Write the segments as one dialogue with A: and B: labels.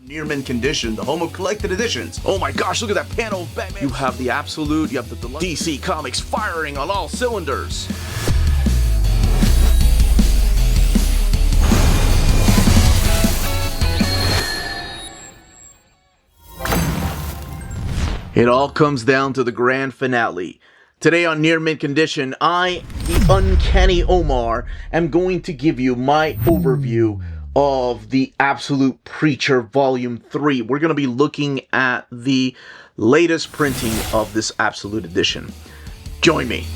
A: Near mint condition, the home of collected editions. Oh my gosh, look at that panel of Batman. You have the Absolute, you have the Deluxe. DC Comics firing on all cylinders. It all comes down to the grand finale. Today on Near Mint Condition, I, the Uncanny Omar, am going to give you my overview of the Absolute Preacher Volume 3. We're going to be looking at the latest printing of this Absolute edition. Join me.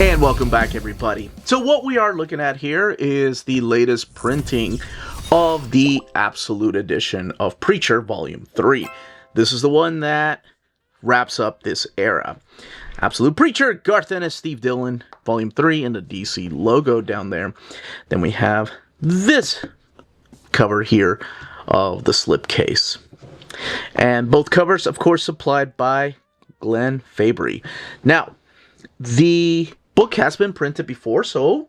A: And welcome back, everybody. So what we are looking at here is the latest printing of the Absolute edition of Preacher Volume 3. This is the one that wraps up this era. Absolute Preacher, Garth Ennis, Steve Dillon, Volume 3, and the DC logo down there. Then we have this cover here of the slipcase. And both covers, of course, supplied by Glenn Fabry. Now, the book has been printed before, so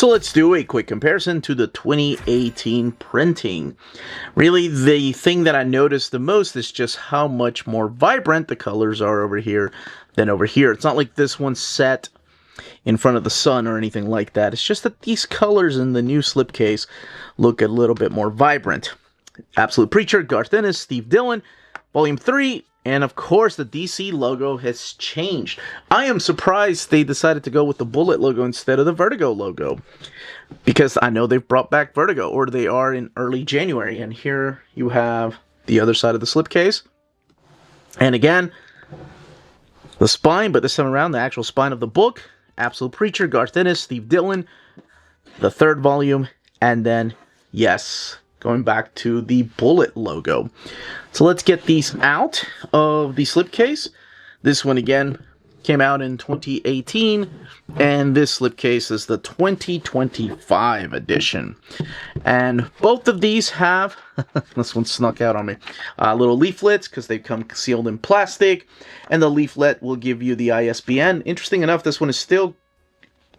A: let's do a quick comparison to the 2018 printing. Really, the thing that I noticed the most is just how much more vibrant the colors are over here than over here. It's not like this one's set in front of the sun or anything like that. It's just that these colors in the new slipcase look a little bit more vibrant. Absolute Preacher, Garth Ennis, Steve Dillon, Volume 3. And of course, the DC logo has changed. I am surprised they decided to go with the Bullet logo instead of the Vertigo logo. Because I know they've brought back Vertigo, or they are in early January. And here you have the other side of the slipcase. And again, the spine, but this time around, the actual spine of the book. Absolute Preacher, Garth Ennis, Steve Dillon, the third volume. And then, yes, going back to the Bullet logo. So let's get these out of the slipcase. This one, again, came out in 2018, and this slipcase is the 2025 edition. And both of these have, this one snuck out on me, little leaflets, because they come sealed in plastic, and the leaflet will give you the ISBN. Interesting enough, this one is still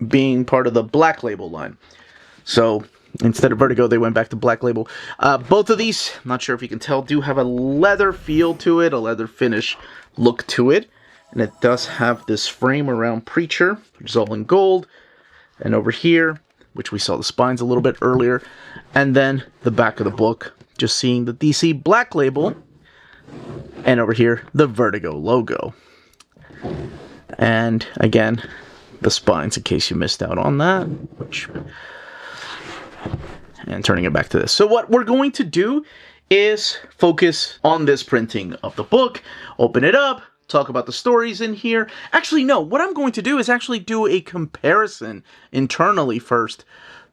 A: being part of the Black Label line. So instead of Vertigo, they went back to Black Label. Both of these, I'm not sure if you can tell, do have a leather feel to it, a leather finish look to it. And it does have this frame around Preacher, which is all in gold. And over here, which we saw the spines a little bit earlier. And then the back of the book, just seeing the DC Black Label. And over here, the Vertigo logo. And again, the spines, in case you missed out on that. And turning it back to this. So what we're going to do is focus on this printing of the book, open it up, talk about the stories in here. Actually, no, what I'm going to do is actually do a comparison internally first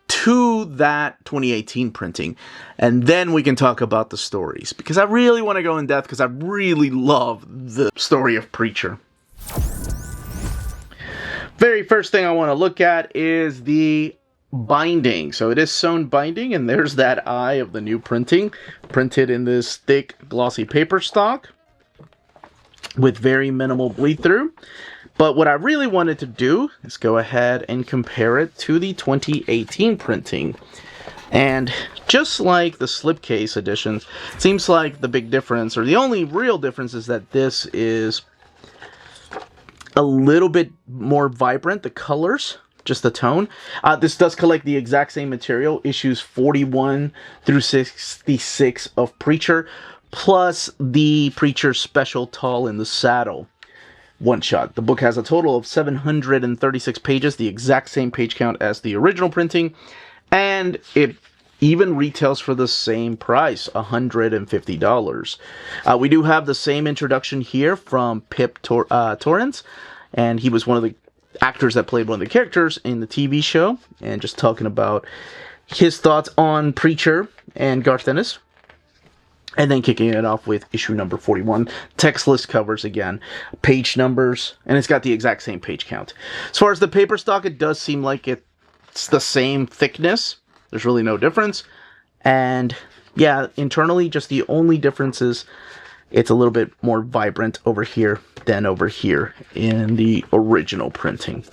A: to that 2018 printing, and then we can talk about the stories, because I really want to go in depth, because I really love the story of Preacher. Very first thing I want to look at is the binding. So it is sewn binding, and there's that eye of the new printing, printed in this thick glossy paper stock with very minimal bleed through. But what I really wanted to do is go ahead and compare it to the 2018 printing. And just like the slipcase editions, it seems like the big difference, or the only real difference, is that this is a little bit more vibrant, the colors, just the tone. This does collect the exact same material, issues 41 through 66 of Preacher, plus the Preacher Special Tall in the Saddle one-shot. The book has a total of 736 pages, the exact same page count as the original printing, and it even retails for the same price, $150. We do have the same introduction here from Pip Torrance, and he was one of the actors that played one of the characters in the TV show, and just talking about his thoughts on Preacher and Garth Ennis. And then kicking it off with issue number 41. Textless covers again. Page numbers. And it's got the exact same page count. As far as the paper stock, it does seem like it's the same thickness. There's really no difference. And yeah, internally, just the only difference is it's a little bit more vibrant over here than over here in the original printing.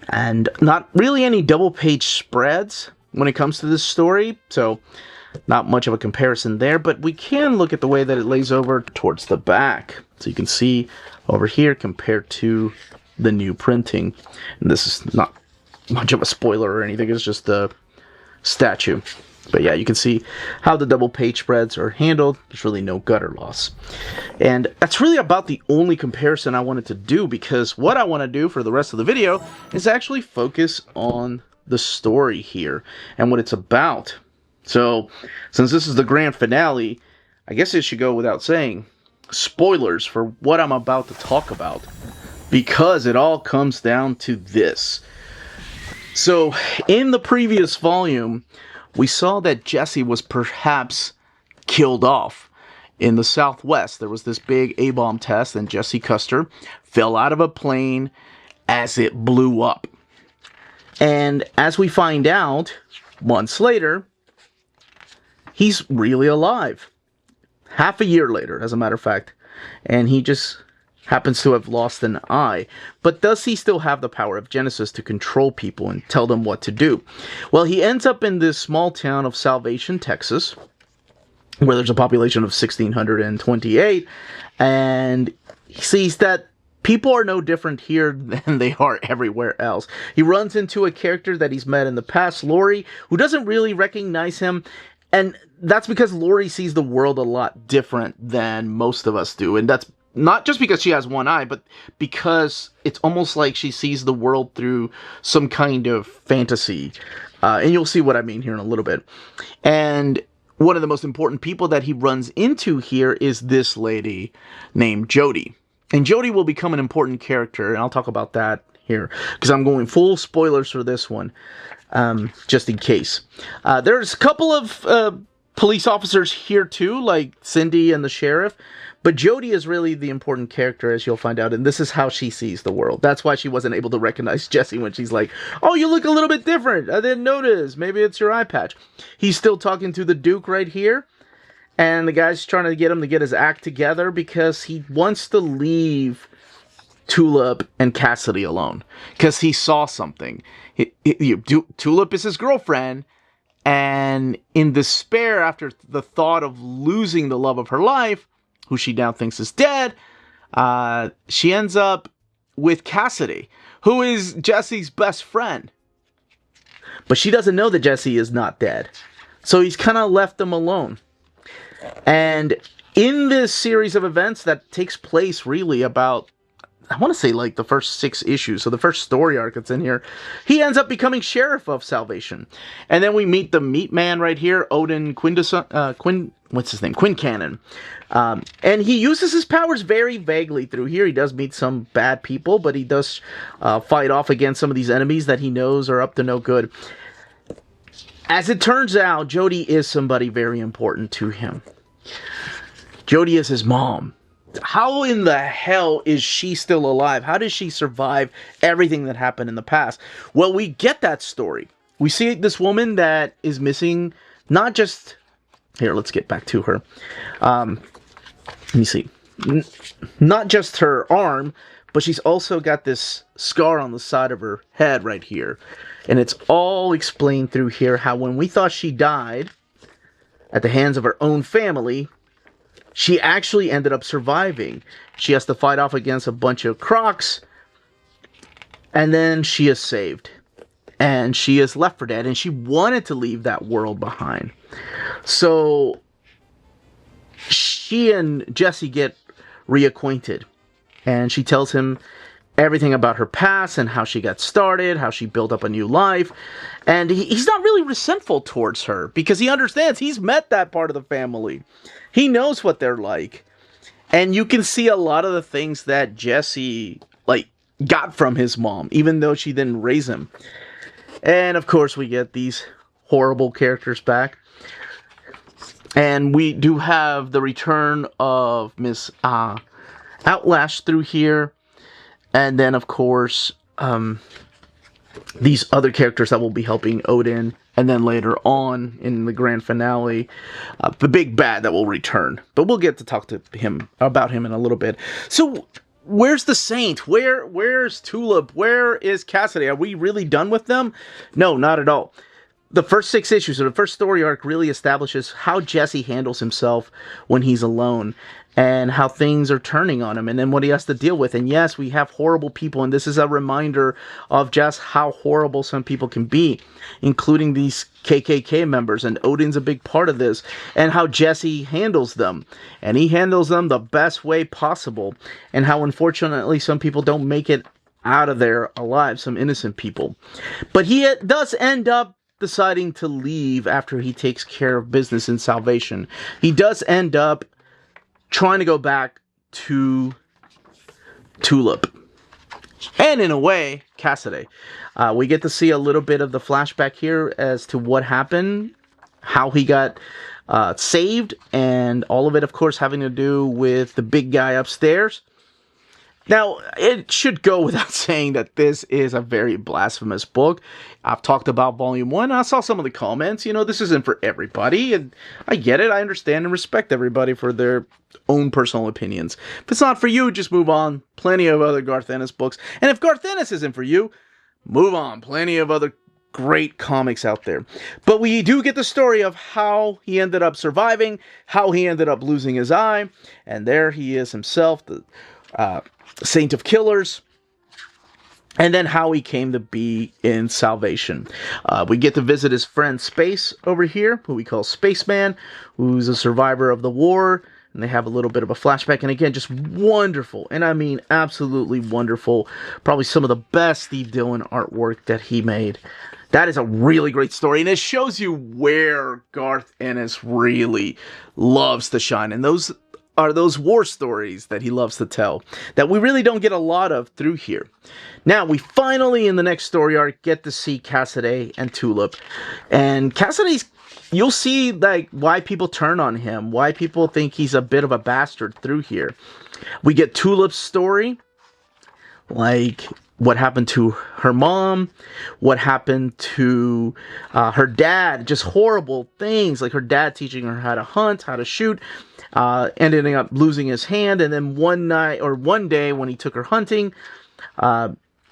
A: And not really any double page spreads when it comes to this story, so not much of a comparison there, but we can look at the way that it lays over towards the back. So you can see over here compared to the new printing. And this is not much of a spoiler or anything, it's just the statue. But yeah, you can see how the double page spreads are handled. There's really no gutter loss. And that's really about the only comparison I wanted to do, because what I want to do for the rest of the video is actually focus on the story here and what it's about. So, since this is the grand finale, I guess it should go without saying, spoilers for what I'm about to talk about, because it all comes down to this. So, in the previous volume, we saw that Jesse was perhaps killed off. In the Southwest, there was this big A-bomb test, and Jesse Custer fell out of a plane as it blew up. And as we find out, months later, he's really alive. Half a year later, as a matter of fact. And he just happens to have lost an eye. But does he still have the power of Genesis to control people and tell them what to do? Well, he ends up in this small town of Salvation, Texas, where there's a population of 1,628. And he sees that people are no different here than they are everywhere else. He runs into a character that he's met in the past, Lori, who doesn't really recognize him. And that's because Lori sees the world a lot different than most of us do. And that's not just because she has one eye, but because it's almost like she sees the world through some kind of fantasy. And you'll see what I mean here in a little bit. And one of the most important people that he runs into here is this lady named Jody. And Jody will become an important character, and I'll talk about that here, because I'm going full spoilers for this one, just in case. There's a couple of police officers here too, like Cindy and the sheriff, but Jody is really the important character, as you'll find out, and this is how she sees the world. That's why she wasn't able to recognize Jesse when she's like, "Oh, you look a little bit different. I didn't notice. Maybe it's your eye patch." He's still talking to the Duke right here. And the guy's trying to get him to get his act together because he wants to leave Tulip and Cassidy alone. Because he saw something. Tulip is his girlfriend. And in despair after the thought of losing the love of her life, who she now thinks is dead, she ends up with Cassidy, who is Jesse's best friend. But she doesn't know that Jesse is not dead. So he's kind of left them alone. And in this series of events that takes place really about, I want to say like the first 6 issues, so the first story arc that's in here, he ends up becoming sheriff of Salvation. And then we meet the meat man right here, Odin what's his name? Quincannon. And he uses his powers very vaguely through here. He does meet some bad people, but he does fight off against some of these enemies that he knows are up to no good. As it turns out, Jody is somebody very important to him. Jody is his mom. How in the hell is she still alive? How does she survive everything that happened in the past? Well, we get that story. We see this woman that is missing, not just... Here, let's get back to her. Let me see. Not just her arm, but she's also got this scar on the side of her head right here. And it's all explained through here how when we thought she died at the hands of her own family, she actually ended up surviving. She has to fight off against a bunch of crocs, and then she is saved. And she is left for dead, and she wanted to leave that world behind. So she and Jesse get reacquainted, and she tells him everything about her past and how she got started, how she built up a new life. And he's not really resentful towards her because he understands he's met that part of the family. He knows what they're like. And you can see a lot of the things that Jesse got from his mom, even though she didn't raise him. And of course we get these horrible characters back. And we do have the return of Miss Outlash through here. And then, of course, these other characters that will be helping Odin And then later on in the grand finale, the big bad that will return. But we'll get to talk to him about him in a little bit. So where's the Saint? Where's Tulip? Where is Cassidy? Are we really done with them? No, not at all. The first 6 issues, or the first story arc, really establishes how Jesse handles himself when he's alone, and how things are turning on him, and then what he has to deal with. And yes, we have horrible people, and this is a reminder of just how horrible some people can be, including these KKK members, and Odin's a big part of this, and how Jesse handles them. And he handles them the best way possible, and how unfortunately some people don't make it out of there alive, some innocent people. But he does end up deciding to leave after he takes care of business in Salvation. He does end up trying to go back to Tulip. And in a way, Cassidy. We get to see a little bit of the flashback here as to what happened, how he got saved, and all of it, of course, having to do with the big guy upstairs. Now, it should go without saying that this is a very blasphemous book. I've talked about Volume 1. I saw some of the comments. You know, this isn't for everybody. And I get it. I understand and respect everybody for their own personal opinions. If it's not for you, just move on. Plenty of other Garth Ennis books. And if Garth Ennis isn't for you, move on. Plenty of other great comics out there. But we do get the story of how he ended up surviving, how he ended up losing his eye. And there he is himself, the Saint of Killers, and then how he came to be in Salvation. We get to visit his friend Space over here, who we call Spaceman, who's a survivor of the war, and they have a little bit of a flashback, and again, just wonderful, and I mean absolutely wonderful, probably some of the best Steve Dillon artwork that he made. That is a really great story, and it shows you where Garth Ennis really loves to shine, and those are those war stories that he loves to tell, that we really don't get a lot of through here. Now, we finally, in the next story arc, get to see Cassidy and Tulip. And Cassidy's, you'll see like why people turn on him, why people think he's a bit of a bastard through here. We get Tulip's story, like what happened to her mom, what happened to her dad, just horrible things, like her dad teaching her how to hunt, how to shoot, ending up losing his hand, and then one day when he took her hunting,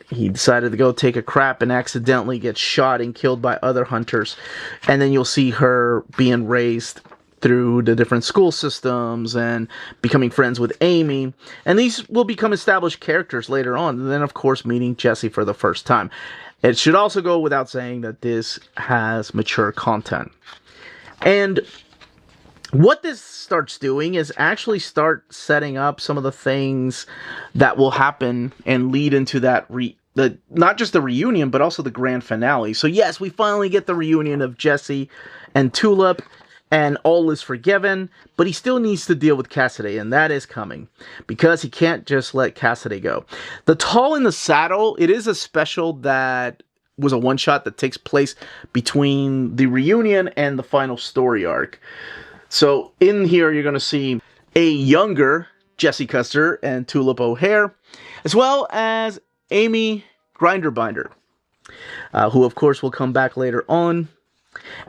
A: he decided to go take a crap and accidentally get shot and killed by other hunters. And then you'll see her being raised through the different school systems and becoming friends with Amy. And these will become established characters later on. And then, of course, meeting Jesse for the first time. It should also go without saying that this has mature content. And what this starts doing is actually start setting up some of the things that will happen and lead into that not just the reunion, but also the grand finale. So yes, we finally get the reunion of Jesse and Tulip, and all is forgiven, but he still needs to deal with Cassidy, and that is coming, because he can't just let Cassidy go. The Tall in the Saddle, it is a special that was a one-shot that takes place between the reunion and the final story arc. So in here, you're going to see a younger Jesse Custer and Tulip O'Hare, as well as Amy Grinderbinder, who of course will come back later on.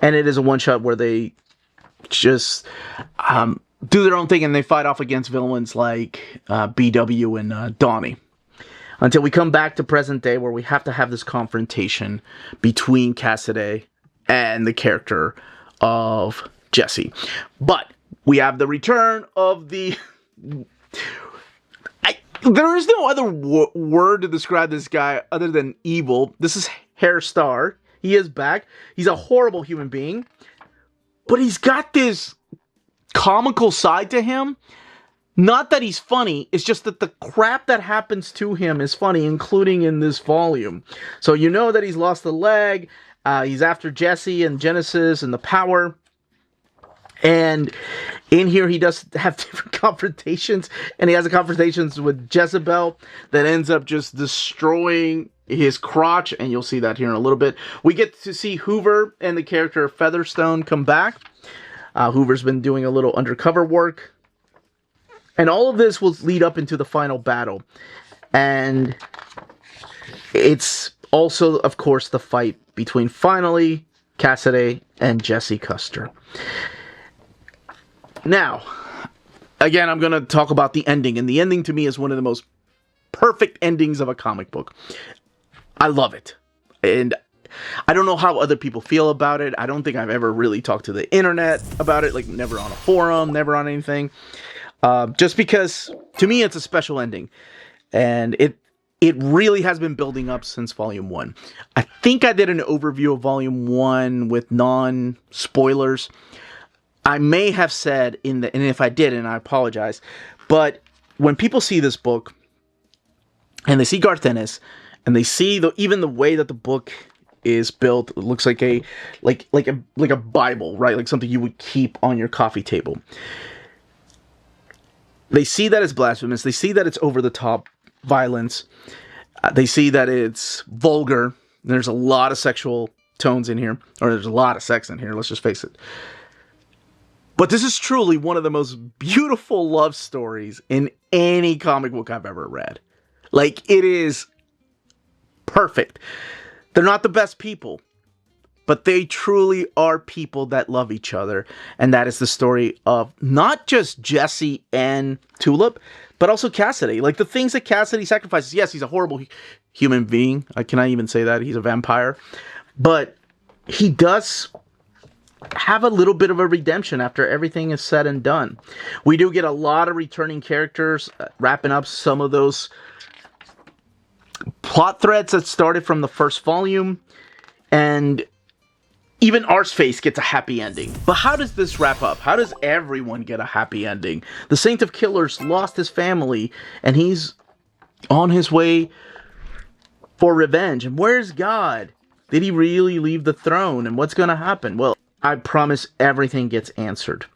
A: And it is a one-shot where they just do their own thing, and they fight off against villains like BW and Donnie. Until we come back to present day, where we have to have this confrontation between Cassidy and the character of Jesse. But we have the return of the... there is no other word to describe this guy other than evil. This is Hair Star. He is back. He's a horrible human being. But he's got this comical side to him. Not that he's funny, it's just that the crap that happens to him is funny, including in this volume. So you know that he's lost a leg, he's after Jesse and Genesis and the power. And in here he does have different confrontations, and he has a confrontations with Jezebel that ends up just destroying his crotch, and you'll see that here in a little bit. We get to see Hoover and the character Featherstone come back. Hoover's been doing a little undercover work. And all of this will lead up into the final battle. And it's also, of course, the fight between, finally, Cassidy, and Jesse Custer. Now, again, I'm going to talk about the ending, and the ending to me is one of the most perfect endings of a comic book. I love it, and I don't know how other people feel about it. I don't think I've ever really talked to the internet about it, like never on a forum, never on anything. Just because, to me, it's a special ending, and it really has been building up since Volume 1. I think I did an overview of Volume 1 with non-spoilers. I may have said and if I didn't, I apologize, but when people see this book, and they see Garth Ennis, and they see even the way that the book is built, it looks like a Bible, right? Like something you would keep on your coffee table. They see that it's blasphemous. They see that it's over-the-top violence. They see that it's vulgar. There's a lot of sexual tones in here. Or there's a lot of sex in here, let's just face it. But this is truly one of the most beautiful love stories in any comic book I've ever read. Like, it is perfect. They're not the best people, but they truly are people that love each other. And that is the story of not just Jesse and Tulip, but also Cassidy. Like, the things that Cassidy sacrifices. Yes, he's a horrible human being. Can I even say that? He's a vampire. But he does have a little bit of a redemption after everything is said and done. We do get a lot of returning characters, wrapping up some of those plot threads that started from the first volume. And even Arseface gets a happy ending. But how does this wrap up? How does everyone get a happy ending? The Saint of Killers lost his family, and he's on his way for revenge. And where's God? Did he really leave the throne? And what's going to happen? Well, I promise everything gets answered.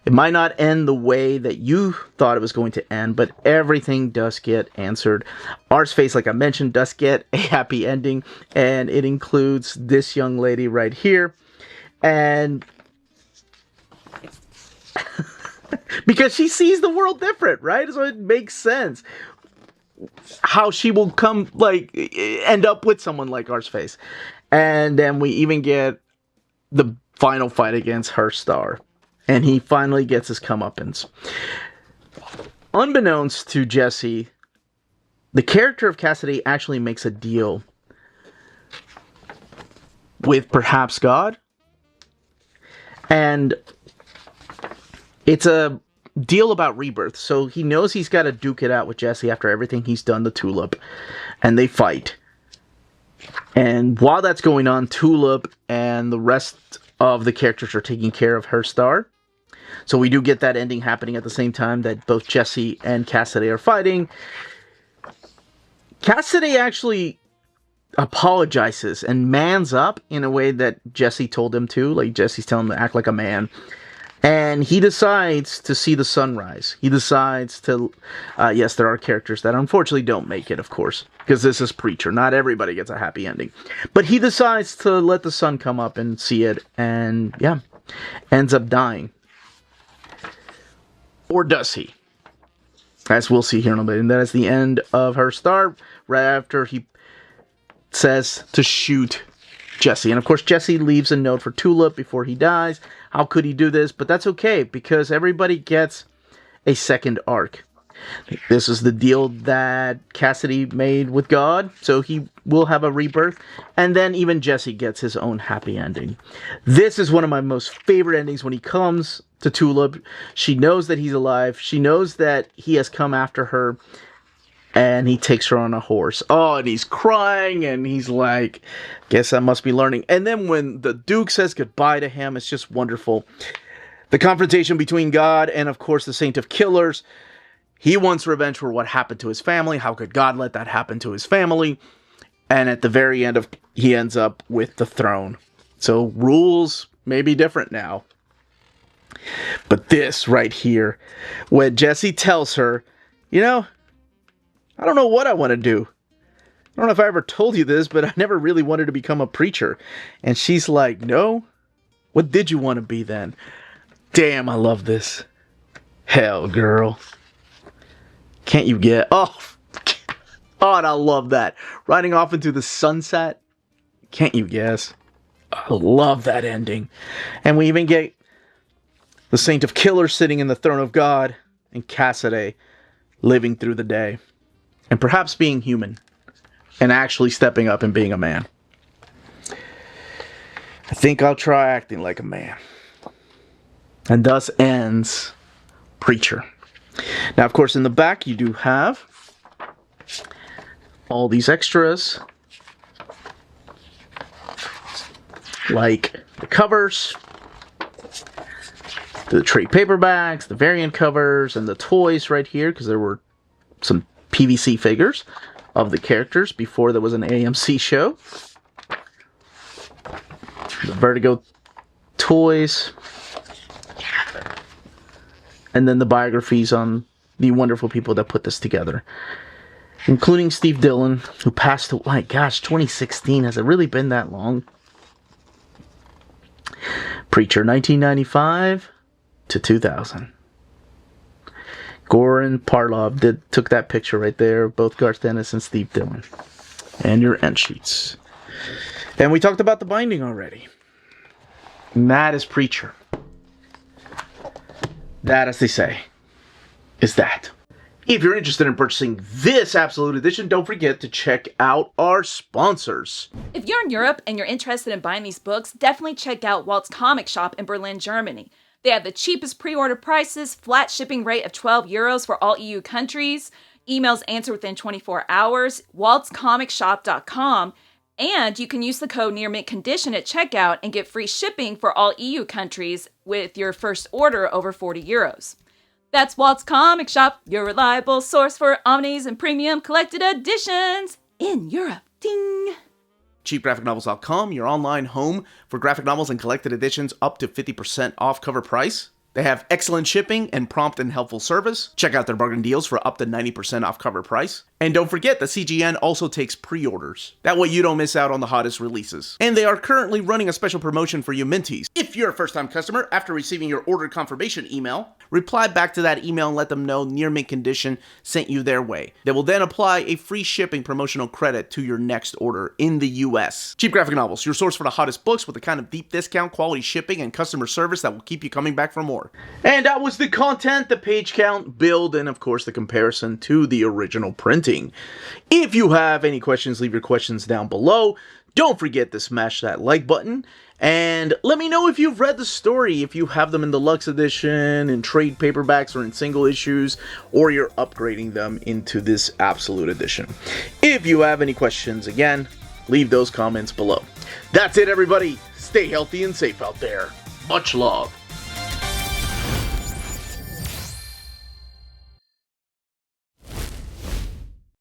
A: It might not end the way that you thought it was going to end, but everything does get answered. Arseface, like I mentioned, does get a happy ending, and it includes this young lady right here. And because she sees the world different, right? So it makes sense how she will end up with someone like Arseface. And then we even get the final fight against her star. And he finally gets his comeuppance. Unbeknownst to Jesse, the character of Cassidy actually makes a deal with perhaps God. And it's a deal about rebirth. So he knows he's got to duke it out with Jesse after everything he's done to Tulip. And they fight. And while that's going on, Tulip and the rest of the characters are taking care of her star. So we do get that ending happening at the same time that both Jesse and Cassidy are fighting. Cassidy actually apologizes and mans up in a way that Jesse told him to. Like, Jesse's telling him to act like a man. And he decides to see the sunrise. He decides to... yes, there are characters that unfortunately don't make it, of course. Because this is Preacher. Not everybody gets a happy ending. But he decides to let the sun come up and see it. And, yeah, ends up dying. Or does he? As we'll see here in a bit. And that is the end of her star. Right after he says to shoot Jesse. And of course, Jesse leaves a note for Tulip before he dies. How could he do this? But that's okay, because everybody gets a second arc. This is the deal that Cassidy made with God, so he will have a rebirth. And then even Jesse gets his own happy ending. This is one of my most favorite endings when he comes to Tulip. She knows that he's alive. She knows that he has come after her. And he takes her on a horse. Oh, and he's crying, and he's like, guess I must be learning. And then when the Duke says goodbye to him, it's just wonderful. The confrontation between God and, of course, the Saint of Killers. He wants revenge for what happened to his family. How could God let that happen to his family? And at the very end, he ends up with the throne. So rules may be different now. But this right here, when Jesse tells her, you know, I don't know what I want to do. I don't know if I ever told you this, but I never really wanted to become a preacher. And she's like, no? What did you want to be then? Damn, I love this. Hell, girl. Can't you get... Oh, and I love that. Riding off into the sunset. Can't you guess? I love that ending. And we even get the Saint of Killers sitting in the throne of God, and Cassidy living through the day, and perhaps being human, and actually stepping up and being a man. I think I'll try acting like a man. And thus ends Preacher. Now, of course, in the back you do have all these extras, like the covers, the trade paperbacks, the variant covers, and the toys right here, because there were some PVC figures of the characters before there was an AMC show. The Vertigo toys, and then the biographies on the wonderful people that put this together, including Steve Dillon, who passed away. My gosh, 2016. Has it really been that long? Preacher, 1995 to 2000. Goran Parlov took that picture right there, both Garth Ennis and Steve Dillon. And your end sheets. And we talked about the binding already. And that is Preacher. That, as they say, is that. If you're interested in purchasing this Absolute Edition, don't forget to check out our sponsors.
B: If you're in Europe and you're interested in buying these books, definitely check out Walt's Comic Shop in Berlin, Germany. They have the cheapest pre-order prices, flat shipping rate of €12 for all EU countries, emails answered within 24 hours, waltscomicshop.com, and you can use the code nearmintcondition at checkout and get free shipping for all EU countries with your first order over €40. That's Walt's Comic Shop, your reliable source for omnis and premium collected editions in Europe. Ding!
A: CheapGraphicNovels.com, your online home for graphic novels and collected editions up to 50% off cover price. They have excellent shipping and prompt and helpful service. Check out their bargain deals for up to 90% off cover price. And don't forget that CGN also takes pre-orders. That way you don't miss out on the hottest releases. And they are currently running a special promotion for you Minties. If you're a first-time customer, after receiving your order confirmation email, reply back to that email and let them know Near Mint Condition sent you their way. They will then apply a free shipping promotional credit to your next order in the US. Cheap Graphic Novels, your source for the hottest books with the kind of deep discount, quality shipping, and customer service that will keep you coming back for more. And that was the content, the page count, build, and of course the comparison to the original printing. If you have any questions, leave your questions down below. Don't forget to smash that like button. And let me know if you've read the story, if you have them in deluxe edition, in trade paperbacks, or in single issues, or you're upgrading them into this Absolute Edition. If you have any questions, again, leave those comments below. That's it, everybody. Stay healthy and safe out there. Much love.